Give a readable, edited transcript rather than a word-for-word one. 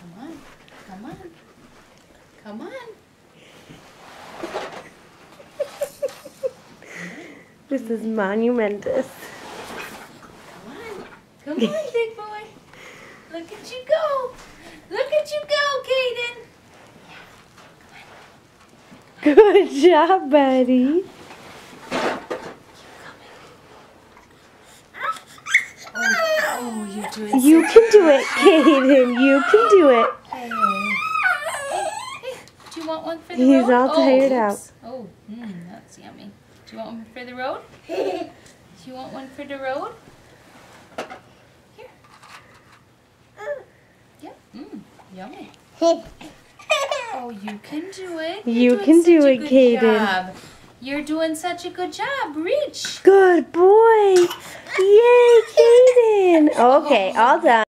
Come on. Come on. Come on. This is monumentous. Come on. Come on, big boy. Look at you go. Look at you go, Caden. Good job, buddy. Oh, you're doing You can do it, Caden. You can do it. Hey. Do you want one for the He's road? all tired out. Oops. Oh, that's yummy. Do you want one for the road? Do you want one for the road? Here. Yep. Yummy. Oh, you can do it. You can do it, Caden. You're doing such a good job. Reach. Good boy. Yay, Caden. Okay, all done.